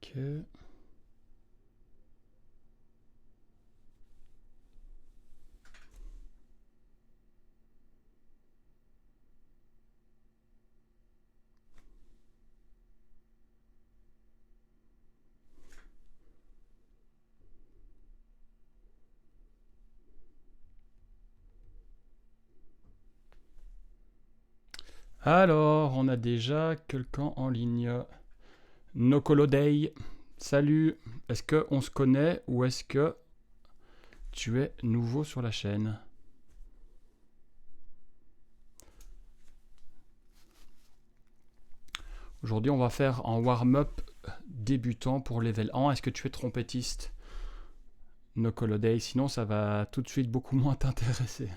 Ok. Alors, on a déjà quelqu'un en ligne. Nokolodei, salut. Est-ce qu'on se connaît ou est-ce que tu es nouveau sur la chaîne? Aujourd'hui, on va faire un warm-up débutant pour level 1. Est-ce que tu es trompettiste, Nokolodei? Sinon, ça va tout de suite beaucoup moins t'intéresser.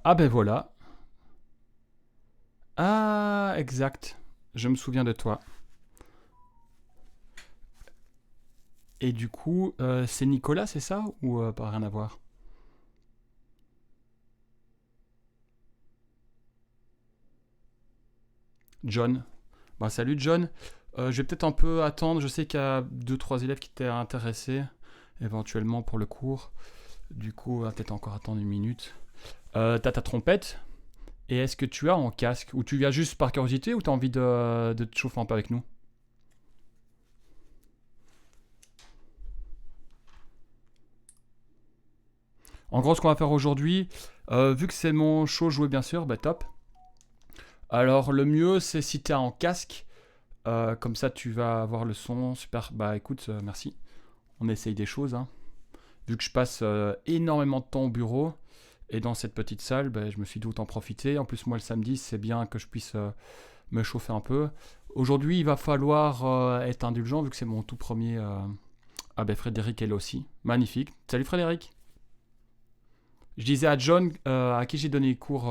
Ah ben voilà. Ah, exact. Je me souviens de toi. Et du coup, c'est Nicolas, c'est ça? Ou pas rien à voir? John. Bah, salut John. Je vais peut-être un peu attendre. Je sais qu'il y a 2-3 élèves qui étaient intéressés éventuellement pour le cours. Du coup, on va peut-être encore attendre une minute. T'as ta trompette. Et est-ce que tu as en casque? Ou tu viens juste par curiosité ou t'as envie de te chauffer un peu avec nous? En gros, ce qu'on va faire aujourd'hui, vu que c'est mon show joué bien sûr, bah top. Alors le mieux c'est si t'es en casque, comme ça tu vas avoir le son super. Bah écoute, merci. On essaye des choses, hein. Vu que je passe énormément de temps au bureau et dans cette petite salle, bah, je me suis dit autant profiter. En plus moi le samedi c'est bien que je puisse me chauffer un peu. Aujourd'hui il va falloir être indulgent vu que c'est mon tout premier. Ah ben Frédéric est là aussi, magnifique. Salut Frédéric. Je disais à John, à qui j'ai donné cours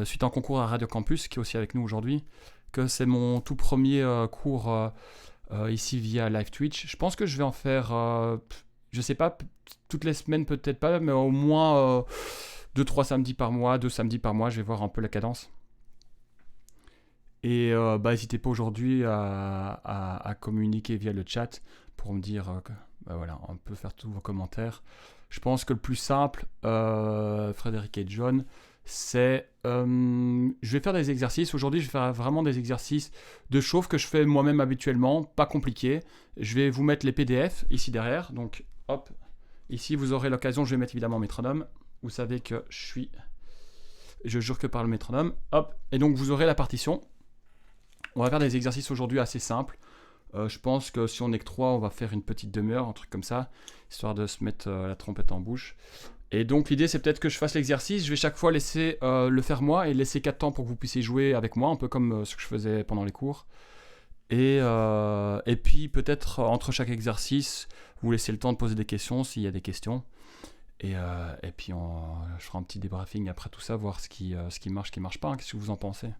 suite à un concours à Radio Campus, qui est aussi avec nous aujourd'hui, que c'est mon tout premier cours ici via live Twitch. Je pense que je vais en faire, je sais pas, toutes les semaines peut-être pas, mais au moins 2-3 samedis par mois, 2 samedis par mois, je vais voir un peu la cadence. Et bah, n'hésitez pas aujourd'hui à communiquer via le chat pour me dire que bah, voilà, on peut faire tous vos commentaires. Je pense que le plus simple, Frédéric et John, c'est je vais faire des exercices. Aujourd'hui, je vais faire vraiment des exercices de chauffe que je fais moi-même habituellement, pas compliqué. Je vais vous mettre les PDF ici derrière. Donc, hop, ici vous aurez l'occasion. Je vais mettre évidemment métronome. Vous savez que je jure que par le métronome. Hop, et donc vous aurez la partition. On va faire des exercices aujourd'hui assez simples. Je pense que si on n'est que 3, on va faire une petite demi-heure, un truc comme ça, histoire de se mettre la trompette en bouche. Et donc l'idée c'est peut-être que je fasse l'exercice, je vais chaque fois laisser le faire moi et laisser 4 temps pour que vous puissiez jouer avec moi, un peu comme ce que je faisais pendant les cours. Et puis peut-être entre chaque exercice, vous laissez le temps de poser des questions s'il y a des questions. Et puis je ferai un petit débriefing après tout ça, voir ce qui marche, ce qui marche pas. Hein. Qu'est-ce que vous en pensez?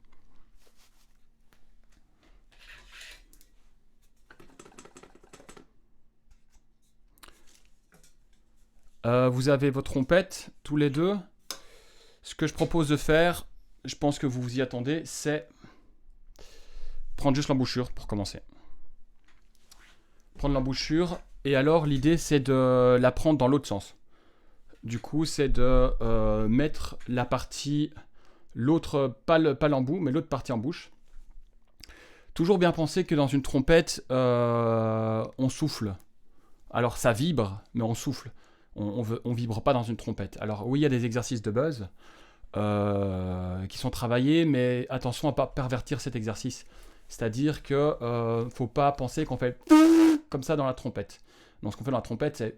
Vous avez vos trompettes, tous les deux. Ce que je propose de faire, je pense que vous vous y attendez, c'est prendre juste l'embouchure pour commencer. Prendre l'embouchure, et alors l'idée c'est de la prendre dans l'autre sens. Du coup, c'est de mettre la partie, l'autre, pas l'embout, mais l'autre partie en bouche. Toujours bien penser que dans une trompette, on souffle. Alors ça vibre, mais on souffle. On vibre pas dans une trompette. Alors oui, il y a des exercices de buzz qui sont travaillés, mais attention à ne pas pervertir cet exercice. C'est-à-dire que faut pas penser qu'on fait comme ça dans la trompette. Donc ce qu'on fait dans la trompette, c'est...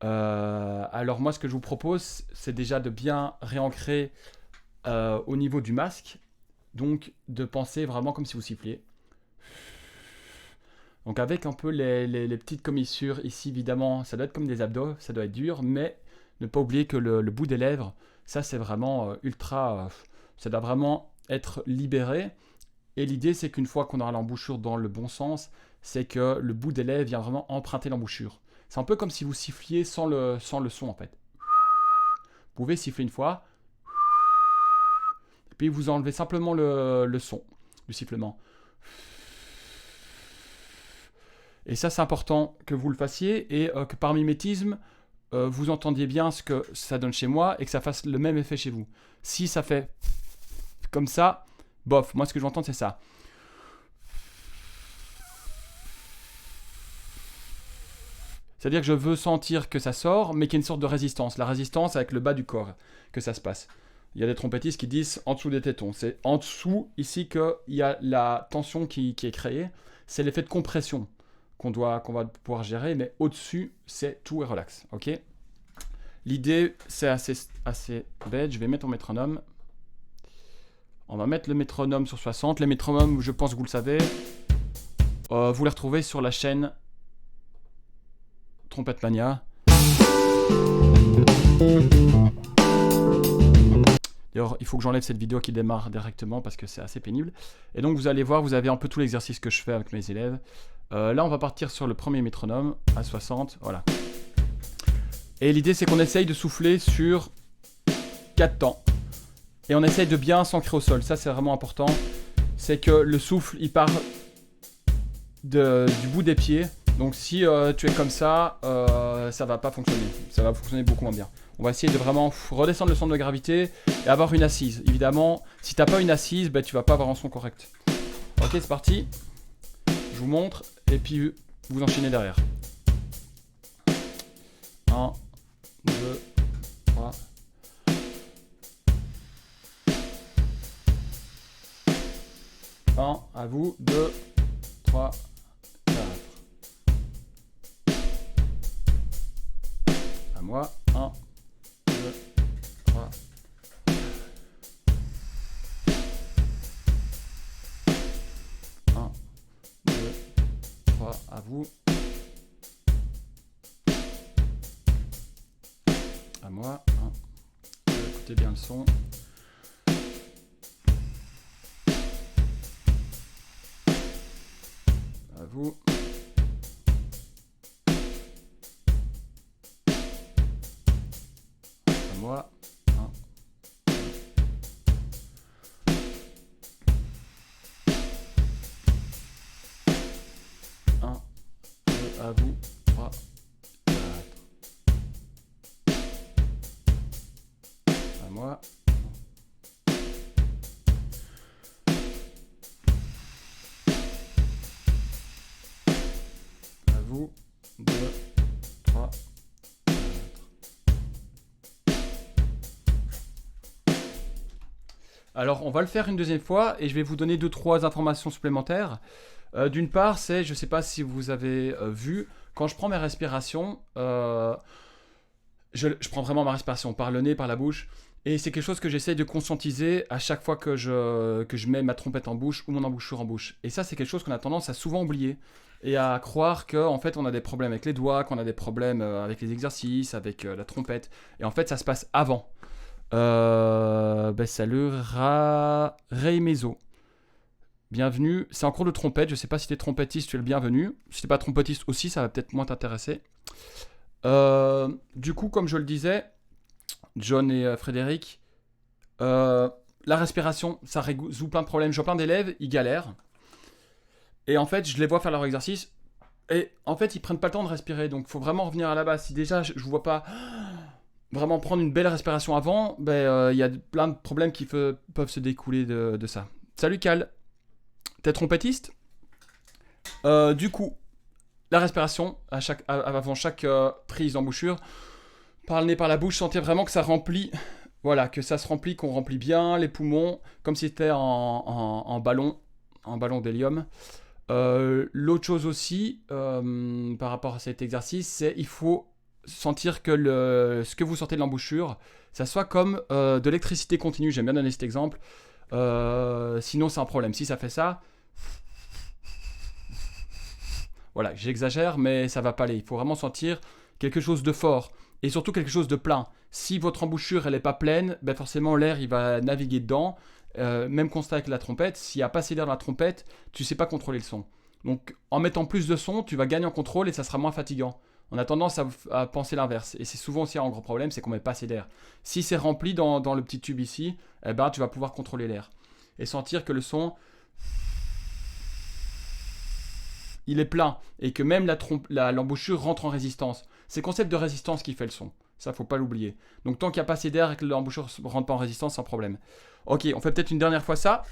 alors moi, ce que je vous propose, c'est déjà de bien réancrer au niveau du masque. Donc de penser vraiment comme si vous siffliez. Donc avec un peu les petites commissures ici, évidemment, ça doit être comme des abdos, ça doit être dur, mais ne pas oublier que le bout des lèvres, ça c'est vraiment ultra... ça doit vraiment être libéré. Et l'idée c'est qu'une fois qu'on aura l'embouchure dans le bon sens, c'est que le bout des lèvres vient vraiment emprunter l'embouchure. C'est un peu comme si vous siffliez sans le son en fait. Vous pouvez siffler une fois. Et puis vous enlevez simplement le son du sifflement. Et ça, c'est important que vous le fassiez et que par mimétisme, vous entendiez bien ce que ça donne chez moi et que ça fasse le même effet chez vous. Si ça fait comme ça, bof, moi ce que je veux entendre c'est ça. C'est-à-dire que je veux sentir que ça sort, mais qu'il y a une sorte de résistance. La résistance avec le bas du corps, que ça se passe. Il y a des trompettistes qui disent en dessous des tétons. C'est en dessous, ici, qu'il y a la tension qui est créée. C'est l'effet de compression qu'on va pouvoir gérer, mais au-dessus, c'est tout est relax. Ok. L'idée, c'est assez bête. Je vais mettre mon métronome. On va mettre le métronome sur 60. Les métronomes, je pense que vous le savez. Vous les retrouvez sur la chaîne Trompette Mania. D'ailleurs, il faut que j'enlève cette vidéo qui démarre directement parce que c'est assez pénible. Et donc, vous allez voir, vous avez un peu tout l'exercice que je fais avec mes élèves. Là, on va partir sur le premier métronome à 60. Voilà. Et l'idée, c'est qu'on essaye de souffler sur 4 temps. Et on essaye de bien s'ancrer au sol. Ça, c'est vraiment important. C'est que le souffle, il part du bout des pieds. Donc si tu es comme ça va pas fonctionner. Ça va fonctionner beaucoup moins bien. On va essayer de vraiment redescendre le centre de gravité et avoir une assise. Évidemment, si t'as pas une assise, ben, tu vas pas avoir un son correct. Ok, c'est parti. Je vous montre et puis vous enchaînez derrière. 1, 2, 3. À vous, 2, 3, 4. À moi, 1, 2, 3. À vous. À moi, 1. Écoutez bien le son. À vous. À moi. 1. À vous. 3. 4. À moi. À vous. 2, 3, 4. Alors, on va le faire une deuxième fois et je vais vous donner 2-3 informations supplémentaires. D'une part, c'est, je ne sais pas si vous avez vu, quand je prends mes respirations, je prends vraiment ma respiration par le nez, par la bouche. Et c'est quelque chose que j'essaie de conscientiser à chaque fois que je mets ma trompette en bouche ou mon embouchure en bouche. Et ça, c'est quelque chose qu'on a tendance à souvent oublier. Et à croire qu'en fait, on a des problèmes avec les doigts, qu'on a des problèmes avec les exercices, avec la trompette. Et en fait, ça se passe avant. Salut, Reimezo. Bienvenue. C'est en cours de trompette. Je ne sais pas si tu es trompettiste, tu es le bienvenu. Si tu n'es pas trompettiste aussi, ça va peut-être moins t'intéresser. Du coup, comme je le disais, John et Frédéric, la respiration, ça résout plein de problèmes. J'ai plein d'élèves, ils galèrent. Et en fait, je les vois faire leur exercice. Et en fait, ils prennent pas le temps de respirer. Donc, il faut vraiment revenir à la base. Si déjà, je ne vois pas vraiment prendre une belle respiration avant, y a plein de problèmes qui peuvent se découler de ça. Salut Cal. T'es trompettiste ? Du coup, la respiration, avant chaque prise d'embouchure, par le nez, par la bouche, sentez vraiment que ça remplit, voilà, que ça se remplit, qu'on remplit bien les poumons, comme si c'était en ballon d'hélium. L'autre chose aussi, par rapport à cet exercice, c'est il faut sentir que ce que vous sortez de l'embouchure, ça soit comme de l'électricité continue. J'aime bien donner cet exemple. Sinon, c'est un problème. Si ça fait ça, voilà, j'exagère, mais ça va pas aller. Il faut vraiment sentir quelque chose de fort et surtout quelque chose de plein. Si votre embouchure elle est pas pleine, forcément l'air il va naviguer dedans. Même constat avec la trompette, s'il n'y a pas assez d'air dans la trompette, tu sais pas contrôler le son. Donc en mettant plus de son, tu vas gagner en contrôle et ça sera moins fatigant. On a tendance à penser l'inverse. Et c'est souvent aussi un grand problème, c'est qu'on met pas assez d'air. Si c'est rempli dans le petit tube ici, eh ben, tu vas pouvoir contrôler l'air. Et sentir que le son, il est plein. Et que même l'embouchure rentre en résistance. C'est le concept de résistance qui fait le son. Ça, faut pas l'oublier. Donc tant qu'il n'y a pas assez d'air et que l'embouchure ne rentre pas en résistance, sans problème. Ok, on fait peut-être une dernière fois ça.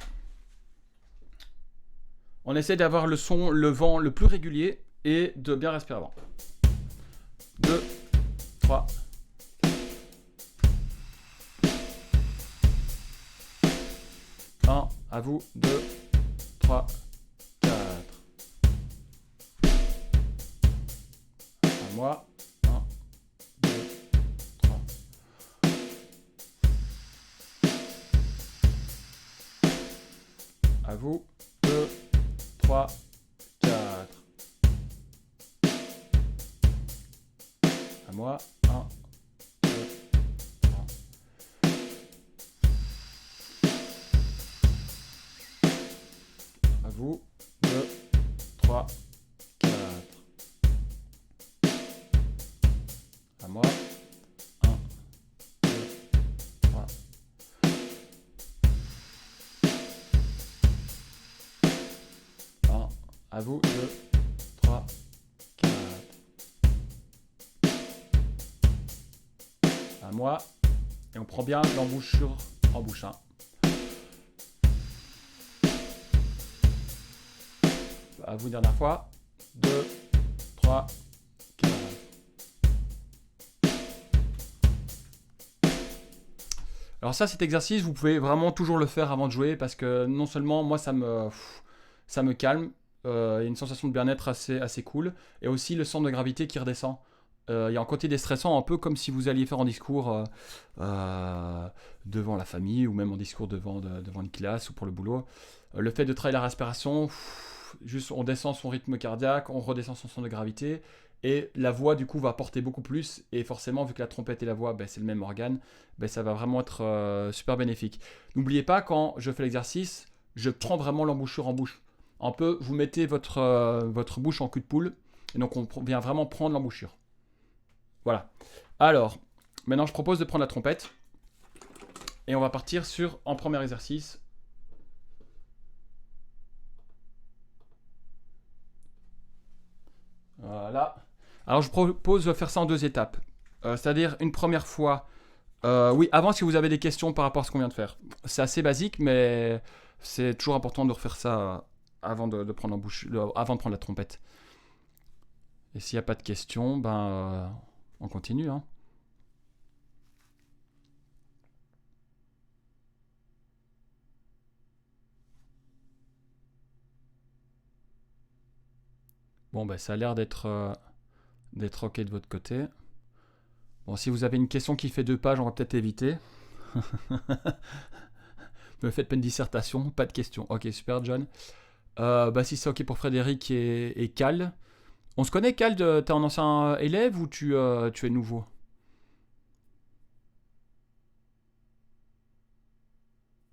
On essaie d'avoir le son, le vent le plus régulier et de bien respirer avant. 2, 3. À vous. 2, 3, 4. À moi. 1, 2, 3. À vous. 2, 3, 4. À moi. 1, 2, 3. À vous. 2, 3, 4. À moi. 1, 2, 3. À vous. 2, 3, 4. À moi. Et on prend bien l'embouchure en bouche. Hein. À vous, dernière fois. 2, 3, 4. Alors ça, cet exercice, vous pouvez vraiment toujours le faire avant de jouer parce que non seulement moi, ça me calme, il y a une sensation de bien-être assez cool, et aussi le centre de gravité qui redescend. Il y a un côté déstressant, un peu comme si vous alliez faire un discours devant la famille ou même un discours devant une classe ou pour le boulot. Le fait de travailler la respiration, juste on descend son rythme cardiaque, on redescend son centre de gravité, et la voix du coup va porter beaucoup plus, et forcément vu que la trompette et la voix c'est le même organe, ça va vraiment être super bénéfique. N'oubliez pas, quand je fais l'exercice, je prends vraiment l'embouchure en bouche. Un peu, vous mettez votre bouche en cul de poule, et donc on vient vraiment prendre l'embouchure. Voilà. Alors, maintenant je propose de prendre la trompette, et on va partir sur un premier exercice. Voilà. Alors je propose de faire ça en 2 étapes. C'est-à-dire une première fois... oui, avant, si vous avez des questions par rapport à ce qu'on vient de faire. C'est assez basique, mais c'est toujours important de refaire ça avant de prendre avant de prendre la trompette. Et s'il n'y a pas de questions, on continue. Hein. Bon, ça a l'air d'être ok de votre côté. Bon, si vous avez une question qui fait 2 pages, on va peut-être éviter. Me faites pas une dissertation, pas de questions. Ok, super, John. Si c'est ok pour Frédéric et Cal. On se connaît, Cal? T'es un ancien élève ou tu es nouveau?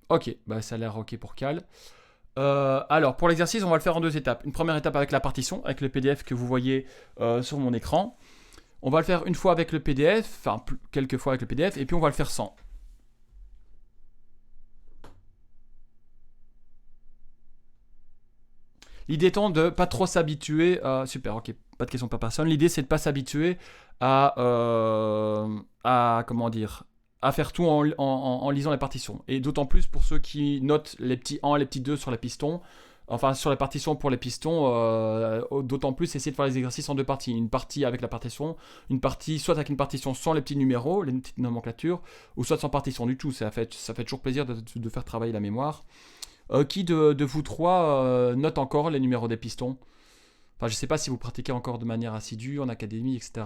Ok, ça a l'air ok pour Cal. Alors, pour l'exercice, on va le faire en 2 étapes. Une première étape avec la partition, avec le PDF que vous voyez sur mon écran. On va le faire une fois avec le PDF, enfin quelques fois avec le PDF, et puis on va le faire sans. L'idée étant de pas trop s'habituer. Super, ok, pas de questions par personne. L'idée c'est de pas s'habituer comment dire, à faire tout en lisant les partitions. Et d'autant plus pour ceux qui notent les petits 1 et les petits 2 sur les pistons. Enfin, sur les partitions pour les pistons, d'autant plus essayer de faire les exercices en 2 parties. Une partie avec la partition, une partie soit avec une partition sans les petits numéros, les petites nomenclatures, ou soit sans partition du tout. Ça fait toujours plaisir de faire travailler la mémoire. Qui de vous 3 note encore les numéros des pistons? Enfin, je sais pas si vous pratiquez encore de manière assidue, en académie, etc.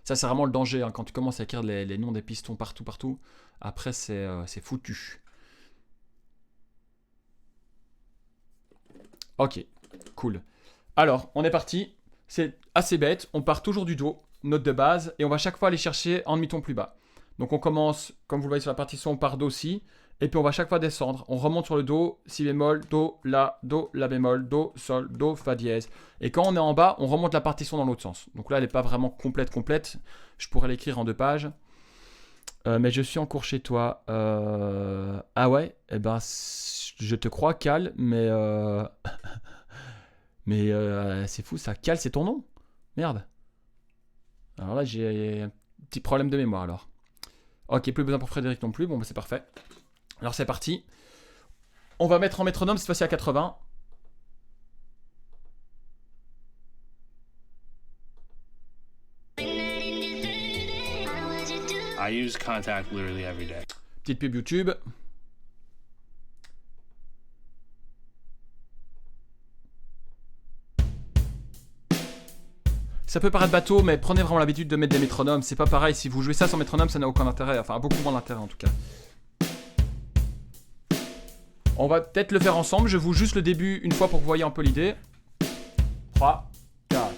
Ça, c'est vraiment le danger. Hein, quand tu commences à écrire les noms des pistons partout, après, c'est foutu. Ok, cool. Alors, on est parti. C'est assez bête. On part toujours du Do, note de base, et on va chaque fois aller chercher un demi-ton plus bas. Donc on commence, comme vous le voyez sur la partition, par Do, Si, Et puis on va chaque fois descendre. On remonte sur le Do, Si bémol, Do, La bémol, Do, Sol, Do, Fa dièse. Et quand on est en bas, on remonte la partition dans l'autre sens. Donc là, elle n'est pas vraiment complète. Je pourrais l'écrire en 2 pages. Mais je suis en cours chez toi. Ah ouais, eh ben, je te crois, Cal, mais... mais c'est fou ça. Cal, c'est ton nom? Merde. Alors là, j'ai un petit problème de mémoire alors. Ok, plus besoin pour Frédéric non plus. Bon, bah, c'est parfait. Alors c'est parti. On va mettre en métronome cette fois-ci à 80. I use Contact literally every day. Petite pub YouTube. Ça peut paraître bateau, mais prenez vraiment l'habitude de mettre des métronomes. C'est pas pareil, si vous jouez ça sans métronome, ça n'a aucun intérêt. Enfin, beaucoup moins d'intérêt en tout cas. On va peut-être le faire ensemble. Je vous juste le début une fois pour que vous voyez un peu l'idée. 3, 4.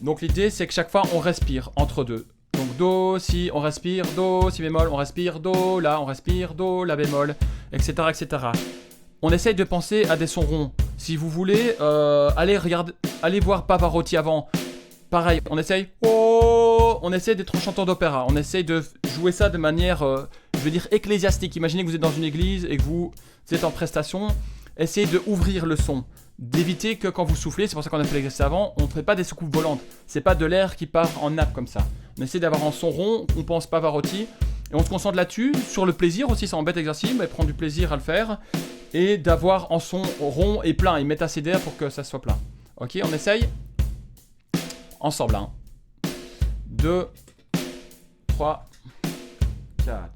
Donc l'idée, c'est que chaque fois, on respire entre deux. Donc Do, Si, on respire, Do, Si bémol, on respire, Do, La, on respire, Do, La bémol, etc. etc. On essaye de penser à des sons ronds. Si vous voulez, allez voir Pavarotti avant. Pareil, on essaye. Oh, on essaye d'être un chanteur d'opéra. On essaye de jouer ça de manière, je veux dire, ecclésiastique. Imaginez que vous êtes dans une église et que vous êtes en prestation. Essayez de ouvrir le son. D'éviter que quand vous soufflez, c'est pour ça qu'on a fait l'exercice avant, on ne fait pas des soucoupes volantes. C'est pas de l'air qui part en nappe comme ça. On essaie d'avoir un son rond, on pense Pavarotti. Et on se concentre là-dessus, sur le plaisir aussi, c'est un bête exercice, mais prendre du plaisir à le faire. Et d'avoir un son rond et plein. Ils mettent assez d'air pour que ça soit plein. Ok, on essaye. Ensemble, 1, 2, 3, 4.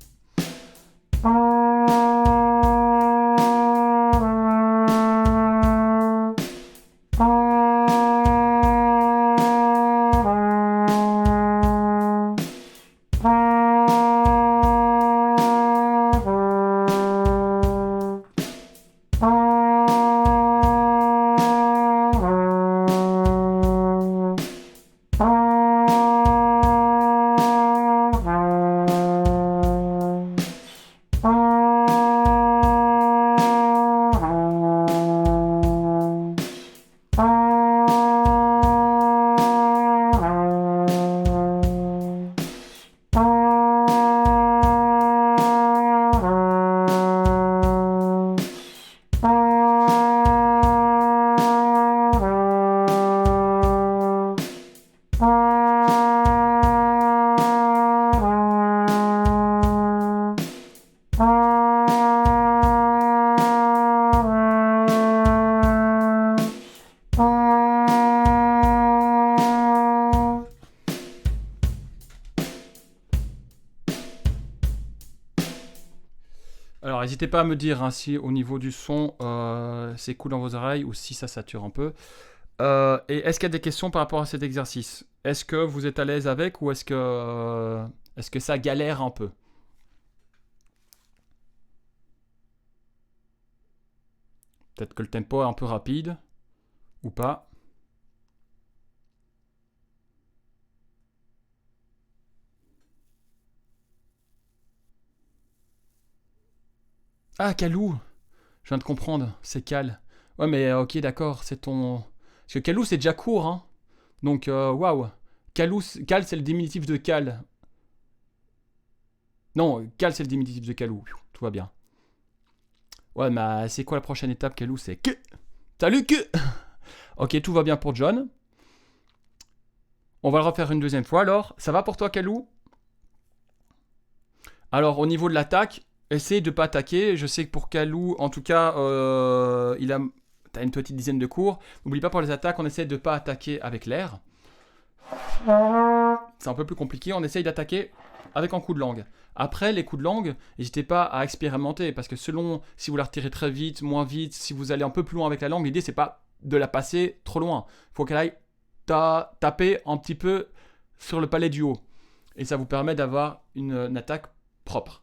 Alors, n'hésitez pas à me dire hein, si au niveau du son, c'est cool dans vos oreilles ou si ça sature un peu. Et est-ce qu'il y a des questions par rapport à cet exercice? Est-ce que vous êtes à l'aise avec ou est-ce que ça galère un peu? Peut-être que le tempo est un peu rapide ou pas. Ah, Calou! Je viens de comprendre, c'est Cal. Ouais, mais ok, d'accord, c'est ton... Parce que Calou, c'est déjà court, hein. Donc, waouh. Cal, c'est le diminutif de Cal. Non, Cal, c'est le diminutif de Calou. Tout va bien. Ouais, mais c'est quoi la prochaine étape, Calou? C'est que... Salut, que... Ok, tout va bien pour John. On va le refaire une deuxième fois, alors. Ça va pour toi, Calou? Alors, au niveau de l'attaque... Essaye de pas attaquer. Je sais que pour Calou, en tout cas, t'as une petite dizaine de cours. N'oublie pas pour les attaques, on essaye de pas attaquer avec l'air. C'est un peu plus compliqué. On essaye d'attaquer avec un coup de langue. Après, les coups de langue, n'hésitez pas à expérimenter parce que selon si vous la retirez très vite, moins vite, si vous allez un peu plus loin avec la langue, l'idée c'est pas de la passer trop loin. Il faut qu'elle aille taper un petit peu sur le palais du haut. Et ça vous permet d'avoir une attaque propre.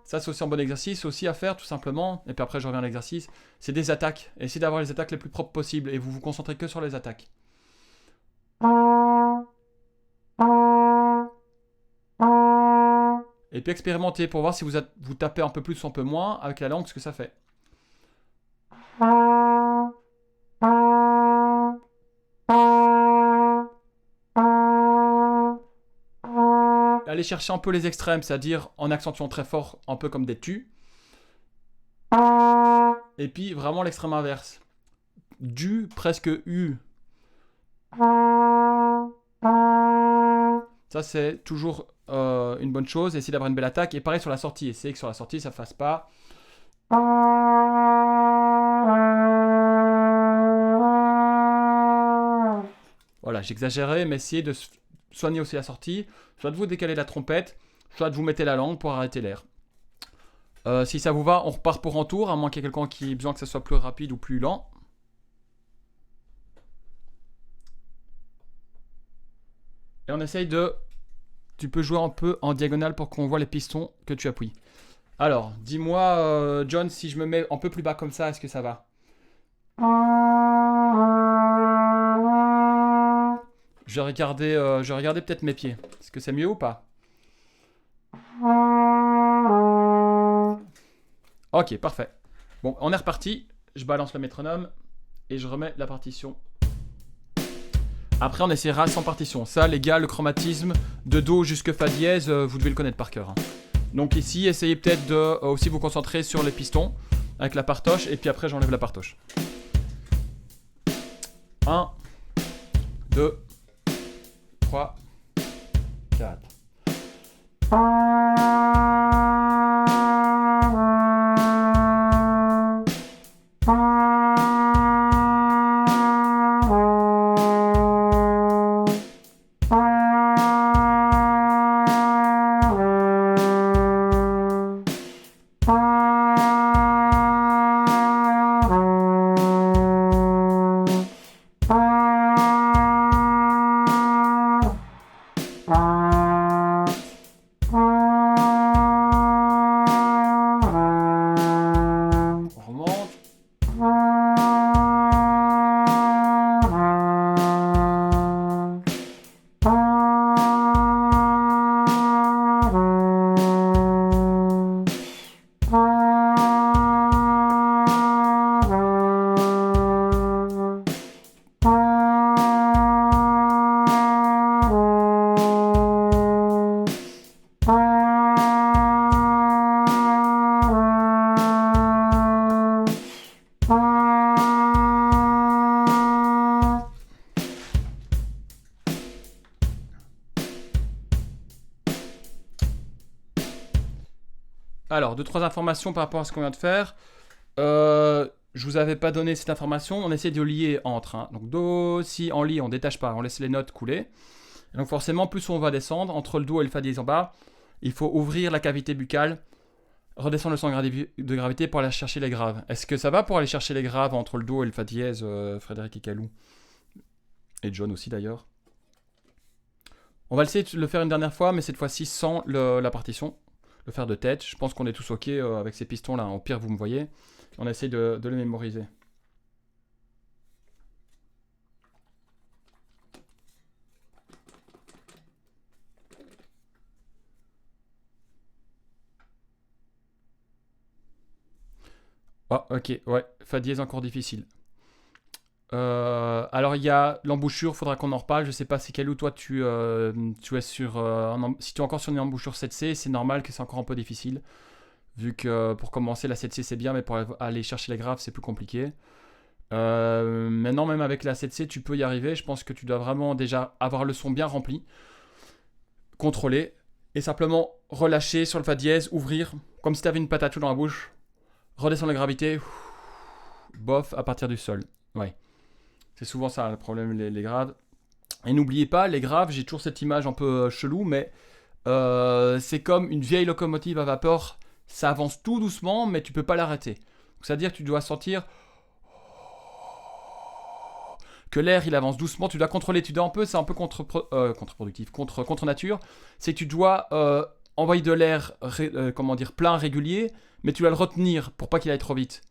Ça, c'est aussi un bon exercice aussi à faire, tout simplement. Et puis après, je reviens à l'exercice. C'est des attaques. Essayez d'avoir les attaques les plus propres possibles. Et vous vous concentrez que sur les attaques. Et puis expérimentez pour voir si vous tapez un peu plus ou un peu moins avec la langue, ce que ça fait. Allez chercher un peu les extrêmes, c'est-à-dire en accentuant très fort, un peu comme des tu. Et puis vraiment l'extrême inverse. Du, presque U. Ça, c'est toujours une bonne chose. Essayez d'avoir une belle attaque. Et pareil sur la sortie. Essayez que sur la sortie, ça ne fasse pas. Voilà, j'exagérais, mais essayez de soigner aussi la sortie. Soit de vous décaler la trompette, soit de vous mettez la langue pour arrêter l'air. Si ça vous va, on repart pour un tour, à moins qu'il y ait quelqu'un qui ait besoin que ça soit plus rapide ou plus lent. Et on essaye de... Tu peux jouer un peu en diagonale pour qu'on voit les pistons que tu appuies. Alors, dis-moi, John, si je me mets un peu plus bas comme ça, est-ce que ça va? Je vais regarder peut-être mes pieds. Est-ce que c'est mieux ou pas? Ok, parfait. Bon, on est reparti. Je balance le métronome et je remets la partition. Après, on essaiera sans partition. Ça, les gars, le chromatisme de Do jusque Fa dièse, vous devez le connaître par cœur. Hein. Donc ici, essayez peut-être de aussi vous concentrer sur les pistons avec la partoche. Et puis après, j'enlève la partoche. 1, 2, 3, 4. Alors, 2-3 informations par rapport à ce qu'on vient de faire. Je vous avais pas donné cette information. On essaie de lier entre. Hein. Donc, Do, Si, en lit, on détache pas. On laisse les notes couler. Et donc, forcément, plus on va descendre, entre le Do et le Fa dièse en bas, il faut ouvrir la cavité buccale, redescendre le centre de gravité pour aller chercher les graves. Est-ce que ça va pour aller chercher les graves entre le Do et le Fa dièse, Frédéric et Calou? Et John aussi, d'ailleurs. On va essayer de le faire une dernière fois, mais cette fois-ci sans la partition. Le faire de tête. Je pense qu'on est tous OK avec ces pistons-là. Au pire, vous me voyez. On essaye de les mémoriser. Oh, ok, ouais. Fa dièse encore difficile. Alors il y a l'embouchure, faudra qu'on en reparle. Je sais pas si Calou, toi tu es sur si tu es encore sur une embouchure 7C, c'est normal que c'est encore un peu difficile. Vu que pour commencer la 7C c'est bien, mais pour aller chercher les graves c'est plus compliqué. Maintenant même avec la 7C tu peux y arriver. Je pense que tu dois vraiment déjà avoir le son bien rempli, contrôler et simplement relâcher sur le Fa dièse, ouvrir comme si tu avais une patate dans la bouche, redescendre la gravité, bof à partir du sol. Ouais. C'est souvent ça le problème, les graves. Et n'oubliez pas, les graves, j'ai toujours cette image un peu chelou, mais c'est comme une vieille locomotive à vapeur. Ça avance tout doucement, mais tu peux pas l'arrêter. C'est-à-dire que tu dois sentir que l'air, il avance doucement. Tu dois contrôler, tu dois un peu, c'est un peu contre-productif, contre nature. C'est que tu dois envoyer de l'air, comment dire, plein, régulier, mais tu vas le retenir pour pas qu'il aille trop vite.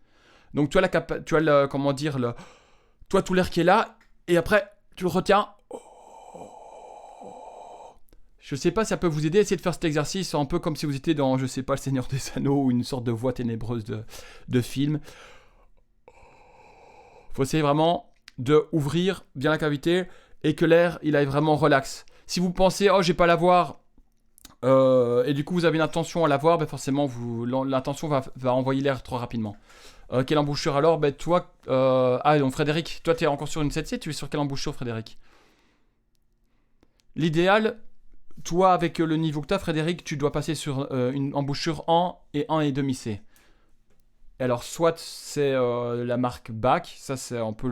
Donc tu as comment dire, toi tout l'air qui est là, et après tu le retiens. Je sais pas si ça peut vous aider à essayer de faire cet exercice, un peu comme si vous étiez dans, je sais pas, Le Seigneur des Anneaux ou une sorte de voix ténébreuse de film. Faut essayer vraiment de ouvrir bien la cavité et que l'air il aille vraiment relax. Si vous pensez oh j'ai pas à l'avoir et du coup vous avez une intention à l'avoir, ben forcément l'intention va envoyer l'air trop rapidement. Quelle embouchure alors? Ben toi donc Frédéric, toi tu es encore sur une 7C, tu es sur quelle embouchure Frédéric? L'idéal, toi avec le niveau que tu as Frédéric, tu dois passer sur une embouchure en et 1,5C. Alors soit c'est la marque BAC, ça c'est un peu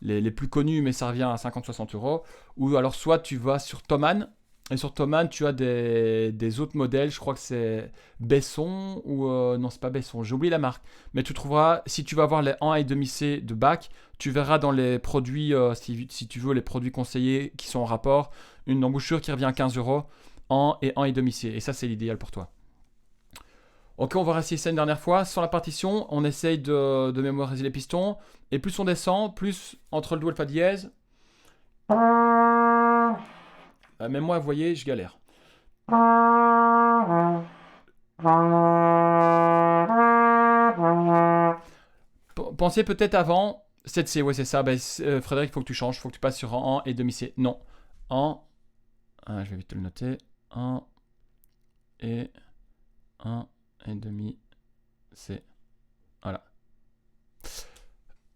les plus connus mais ça revient à 50-60 euros. Ou alors soit tu vas sur Thomann, et sur Thomann tu as des autres modèles, je crois que c'est Besson ou non c'est pas Besson, j'ai oublié la marque. Mais tu trouveras, si tu vas voir les 1,5C de BAC, tu verras dans les produits, si tu veux les produits conseillés qui sont en rapport, une embouchure qui revient à 15 euros en et 1,5C. Et ça c'est l'idéal pour toi. Ok, on va réessayer ça une dernière fois. Sans la partition, on essaye de mémoriser les pistons. Et plus on descend, plus entre le do et le fa dièse. Même moi, vous voyez, je galère. Pensez peut-être avant. 7C, ouais, c'est ça. Ben, Frédéric, il faut que tu changes. Il faut que tu passes sur en et demi-C. Non. En. Je vais vite te le noter. 1 et 1 et demi C. Voilà.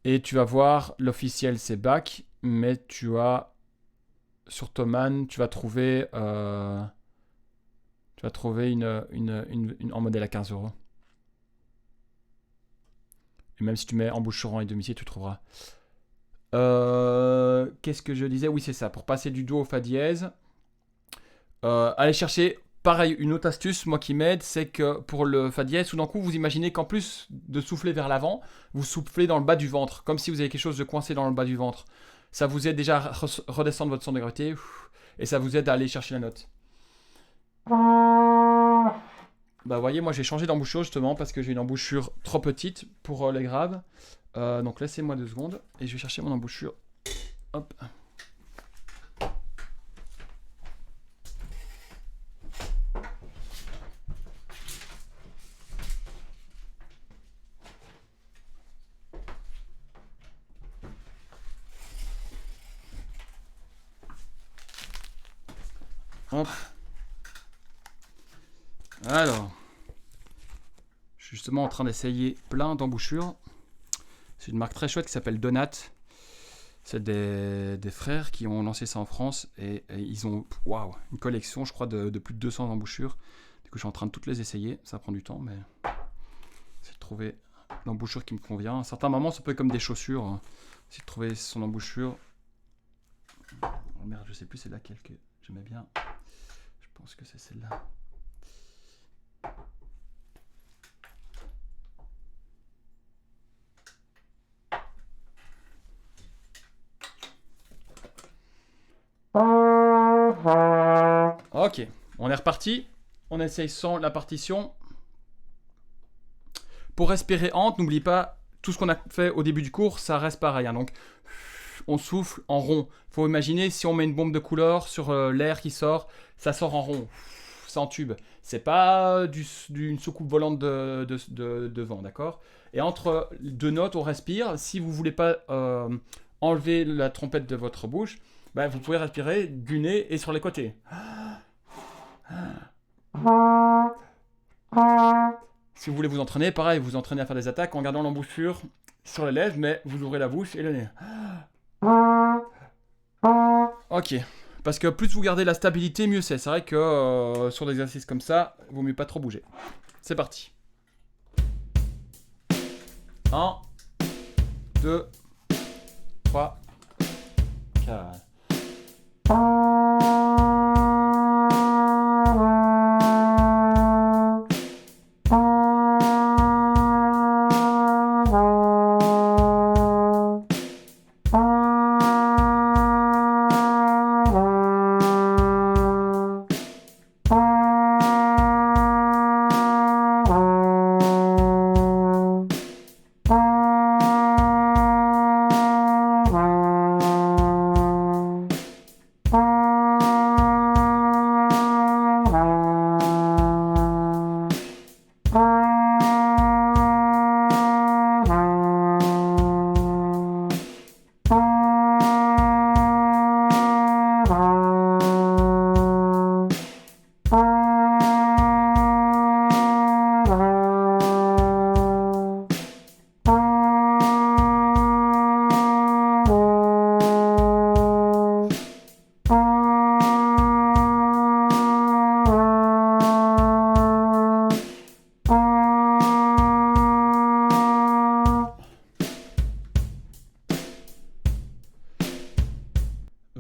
Et tu vas voir, l'officiel c'est BAC, mais tu as sur Thomann, tu vas trouver en modèle à 15 euros. Et même si tu mets embouchure en et demi-C, tu trouveras. Qu'est-ce que je disais? Oui, c'est ça. Pour passer du do au fa dièse, allez chercher. Pareil, une autre astuce, moi qui m'aide, c'est que pour le fa dièse, tout d'un coup, vous imaginez qu'en plus de souffler vers l'avant, vous soufflez dans le bas du ventre, comme si vous avez quelque chose de coincé dans le bas du ventre. Ça vous aide déjà à redescendre votre son de gravité, et ça vous aide à aller chercher la note. Bah, voyez, moi j'ai changé d'embouchure justement parce que j'ai une embouchure trop petite pour les graves. Donc laissez-moi 2 secondes et je vais chercher mon embouchure. Hop. Hop. Alors, je suis justement en train d'essayer plein d'embouchures. C'est une marque très chouette qui s'appelle Donat. C'est des frères qui ont lancé ça en France et ils ont une collection, je crois, de plus de 200 embouchures. Du coup, je suis en train de toutes les essayer. Ça prend du temps, mais c'est de trouver l'embouchure qui me convient. À certains moments, ça peut être comme des chaussures. C'est de trouver son embouchure. Oh merde, je sais plus c'est laquelle que j'aimais bien. Je pense que c'est celle-là. Ok, on est reparti. On essaye sans la partition. Pour respirer hante, n'oublie pas, tout ce qu'on a fait au début du cours, ça reste pareil. Donc, on souffle en rond. Il faut imaginer si on met une bombe de couleur sur l'air qui sort, ça sort en rond. C'est en tube. C'est pas d'une soucoupe volante de vent, d'accord? Et entre 2 notes, on respire. Si vous voulez pas enlever la trompette de votre bouche, ben, vous pouvez respirer du nez et sur les côtés. Si vous voulez vous entraîner, pareil, vous entraînez à faire des attaques en gardant l'embouchure sur les lèvres, mais vous ouvrez la bouche et le nez. Ok, parce que plus vous gardez la stabilité, mieux c'est. C'est vrai que sur des exercices comme ça, il vaut mieux pas trop bouger. C'est parti. 1, 2, 3, 4.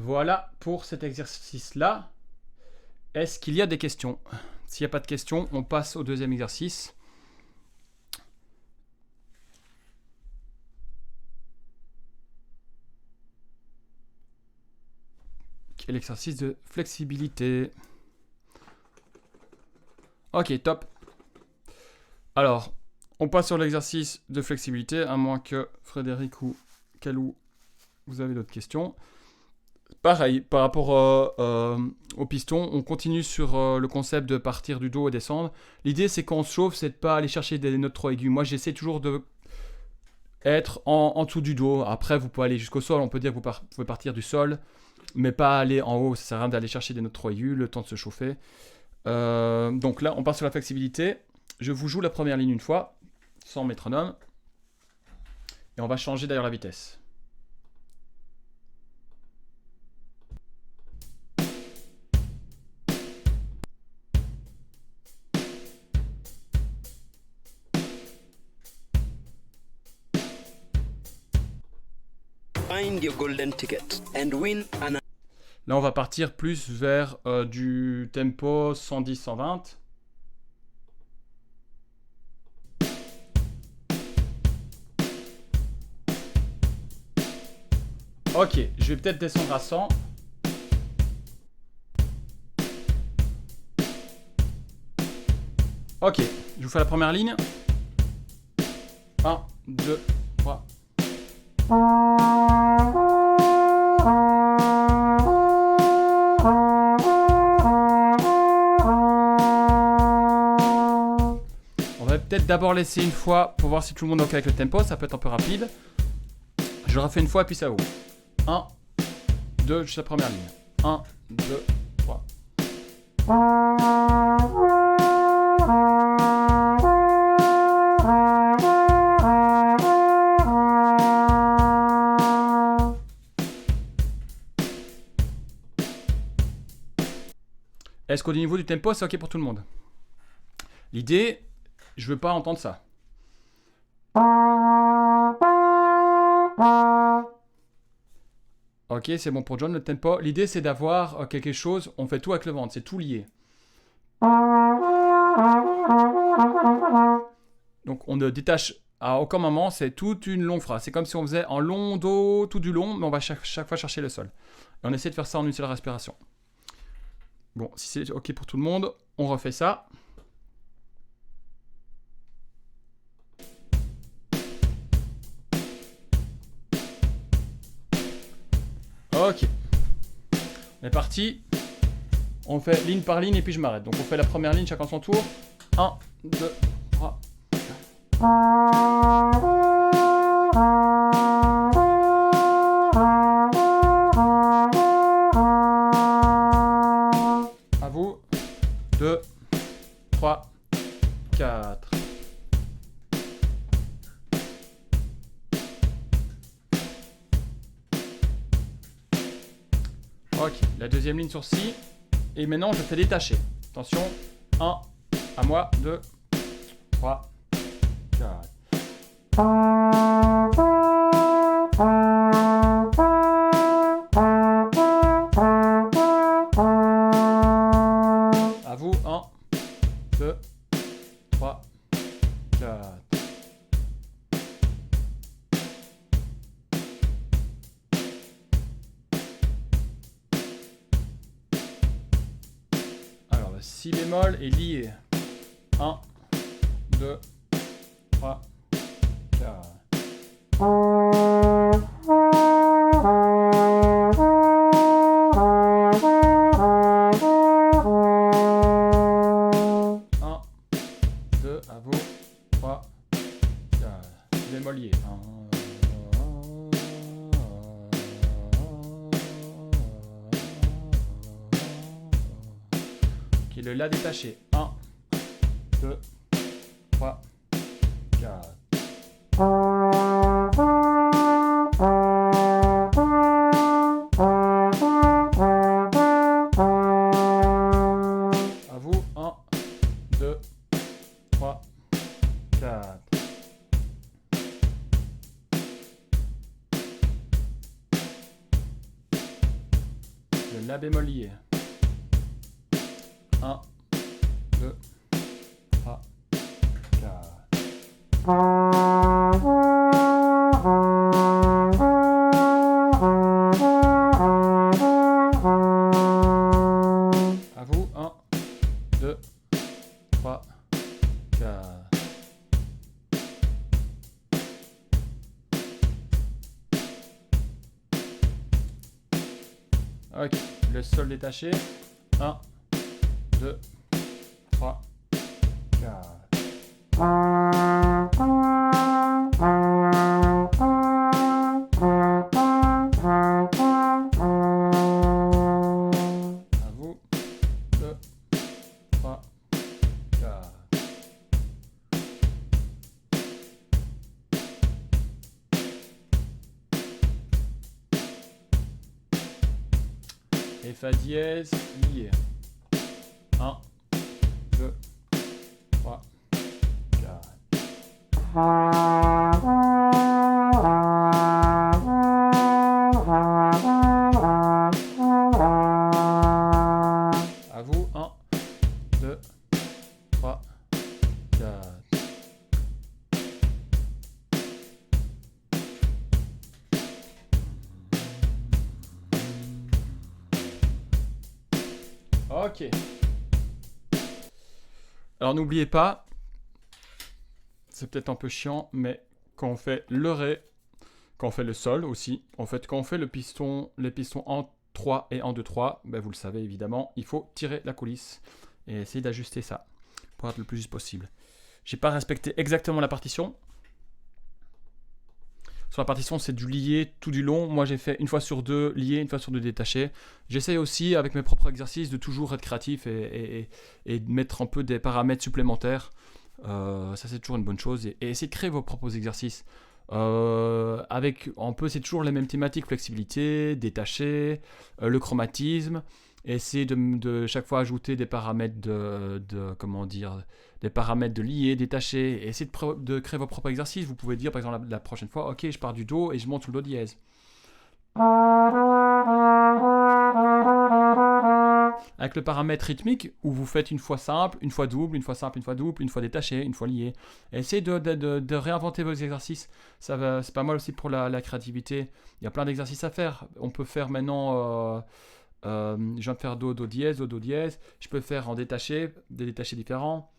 Voilà pour cet exercice-là. Est-ce qu'il y a des questions? S'il n'y a pas de questions, on passe au deuxième exercice. Qui est l'exercice de flexibilité. Ok, top. Alors, on passe sur l'exercice de flexibilité, à moins que Frédéric ou Kalou, vous avez d'autres questions. Pareil, par rapport au piston, on continue sur le concept de partir du dos et descendre. L'idée, c'est quand on se chauffe, c'est de ne pas aller chercher des notes trop aiguës. Moi, j'essaie toujours de être en dessous du dos. Après, vous pouvez aller jusqu'au sol. On peut dire que vous pouvez partir du sol, mais pas aller en haut. Ça sert à rien d'aller chercher des notes trop aiguës, le temps de se chauffer. Donc là, on part sur la flexibilité. Je vous joue la première ligne une fois, sans métronome. Et on va changer d'ailleurs la vitesse. Find your golden ticket and win an... Là, on va partir plus vers du tempo 110-120. Ok, je vais peut-être descendre à 100. Ok, je vous fais la première ligne. 1, 2, 3. On va peut-être d'abord laisser une fois pour voir si tout le monde est ok avec le tempo. Ça peut être un peu rapide. Je refais une fois et puis ça ouvre. 1, 2, juste la première ligne. 1, 2, 3. Est-ce qu'au niveau du tempo, c'est ok pour tout le monde? L'idée, je veux pas entendre ça. Ok, c'est bon pour John, le tempo. L'idée, c'est d'avoir quelque chose, on fait tout avec le ventre, c'est tout lié. Donc, on ne détache à aucun moment, c'est toute une longue phrase. C'est comme si on faisait en long do, tout du long, mais on va chaque fois chercher le sol. Et on essaie de faire ça en une seule respiration. Bon, si c'est ok pour tout le monde, on refait ça. Ok. On est parti. On fait ligne par ligne et puis je m'arrête. Donc on fait la première ligne chacun son tour. 1, 2, 3. À vous. 2, 3, 4. Ok, la deuxième ligne sur ci. Et maintenant, je fais détacher. Attention. 1, à moi. 2, 3, 4. À vous. 1, 2, 3, 4. Alors, le si bémol est lié. 1, 2, 3, 4. Un, 2, à vous. 3, 4. Si bémol lié. Ok, le la détaché. 1, 2, 3, 4. À vous. 1, 2, 3, 4. La bémol lié. 1, 2, 3, 4. À vous, 1, 2, 3, 4. Ok, le sol détaché. 1, 2, 3, 4. À vous. 2, 3, 4. Et fa dièse lié. 1, 2, 3, 4. À vous, 1, 2, 3, 4. Ok. Alors n'oubliez pas, c'est peut-être un peu chiant, mais quand on fait le ré, quand on fait le sol aussi, en fait, quand on fait les pistons en 3 et en 2-3, ben vous le savez évidemment, il faut tirer la coulisse et essayer d'ajuster ça pour être le plus juste possible. J'ai pas respecté exactement la partition. Sur la partition, c'est du lié tout du long. Moi, j'ai fait une fois sur deux lié, une fois sur deux détaché. J'essaye aussi, avec mes propres exercices, de toujours être créatif et de mettre un peu des paramètres supplémentaires. Ça, c'est toujours une bonne chose. Et essayer de créer vos propres exercices. Avec un peu, c'est toujours les mêmes thématiques, flexibilité, détaché, le chromatisme. Essayer de chaque fois ajouter des paramètres des paramètres de lié, détaché, et essayer de créer vos propres exercices. Vous pouvez dire par exemple la prochaine fois, ok, je pars du do et je monte sur le do dièse. Avec le paramètre rythmique, où vous faites une fois simple, une fois double, une fois simple, une fois double, une fois détaché, une fois lié. Essayez de réinventer vos exercices. C'est pas mal aussi pour la créativité. Il y a plein d'exercices à faire. On peut faire maintenant... je viens de faire do, do dièse, do, do dièse. Je peux faire en détaché, des détachés différents.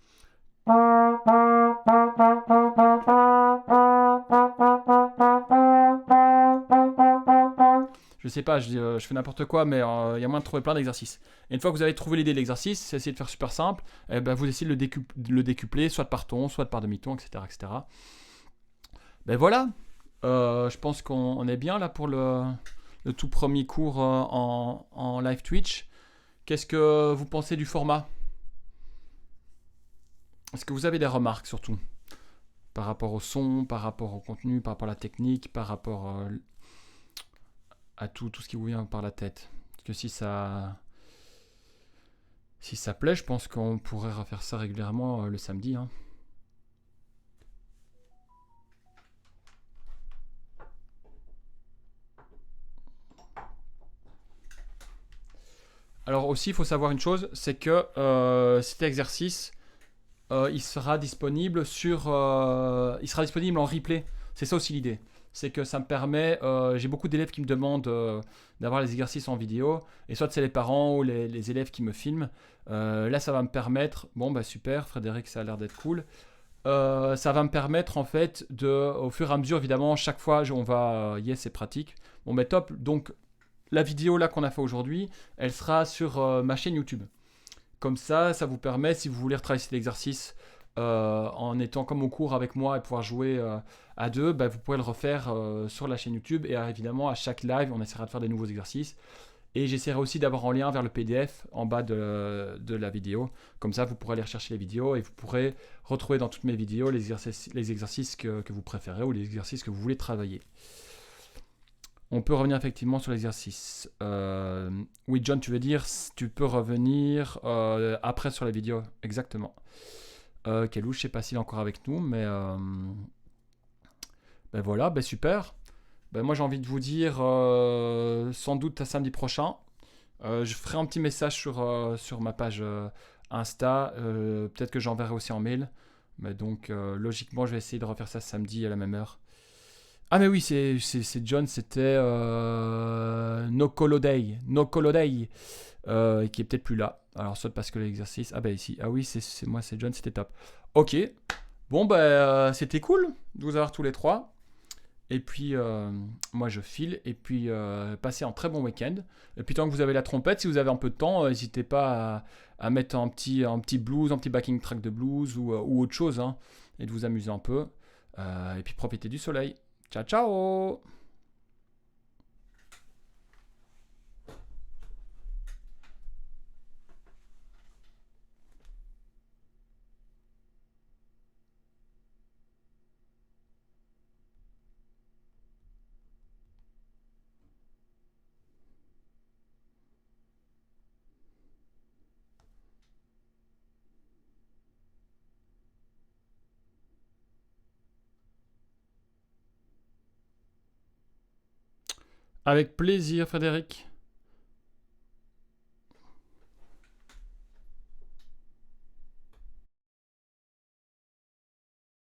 Je sais pas, je fais n'importe quoi, mais il y a moyen de trouver plein d'exercices. Et une fois que vous avez trouvé l'idée de l'exercice, c'est essayer de faire super simple. Et ben vous essayez de le décupler, soit par ton, soit par demi-ton, etc., etc. Ben voilà, je pense qu'on est bien là pour le tout premier cours en live Twitch. Qu'est-ce que vous pensez du format ? Est-ce que vous avez des remarques surtout par rapport au son, par rapport au contenu, par rapport à la technique, par rapport à tout ce qui vous vient par la tête ? Parce que si ça plaît, je pense qu'on pourrait refaire ça régulièrement le samedi. Hein. Alors aussi, il faut savoir une chose, c'est que cet exercice, il sera disponible il sera disponible en replay. C'est ça aussi l'idée. C'est que ça me permet, j'ai beaucoup d'élèves qui me demandent d'avoir les exercices en vidéo, et soit c'est les parents ou les élèves qui me filment. Là, ça va me permettre, bon bah super, Frédéric, ça a l'air d'être cool. Ça va me permettre en fait au fur et à mesure, évidemment, chaque fois on va, yes, c'est pratique. Bon bah top, donc la vidéo là qu'on a fait aujourd'hui, elle sera sur ma chaîne YouTube. Comme ça vous permet, si vous voulez retravailler cet exercice en étant comme au cours avec moi et pouvoir jouer à deux, bah, vous pourrez le refaire sur la chaîne YouTube. Et évidemment, à chaque live, on essaiera de faire des nouveaux exercices. Et j'essaierai aussi d'avoir en lien vers le PDF en bas de la vidéo. Comme ça, vous pourrez aller rechercher les vidéos et vous pourrez retrouver dans toutes mes vidéos les exercices que vous préférez ou les exercices que vous voulez travailler. On peut revenir effectivement sur l'exercice. Oui, John, tu veux dire, tu peux revenir après sur la vidéo. Exactement. Kelou, je ne sais pas s'il est encore avec nous, mais ben voilà, ben super. Ben moi, j'ai envie de vous dire sans doute à samedi prochain. Je ferai un petit message sur ma page Insta. Peut-être que j'enverrai aussi en mail. Mais donc, logiquement, je vais essayer de refaire ça samedi à la même heure. Ah, mais oui, c'est John, c'était Nokolodei. Nokolodei. Qui est peut-être plus là. Alors, soit parce que l'exercice. Ah, bah ici. Ah, oui, c'est moi, c'est John, c'était top. Ok. Bon, bah, c'était cool de vous avoir tous les trois. Et puis, moi, je file. Et puis, passez un très bon week-end. Et puis, tant que vous avez la trompette, si vous avez un peu de temps, n'hésitez pas à mettre un petit blues, un petit backing track de blues ou autre chose. Hein, et de vous amuser un peu. Et puis, profitez du soleil. Ciao, ciao! Avec plaisir, Frédéric.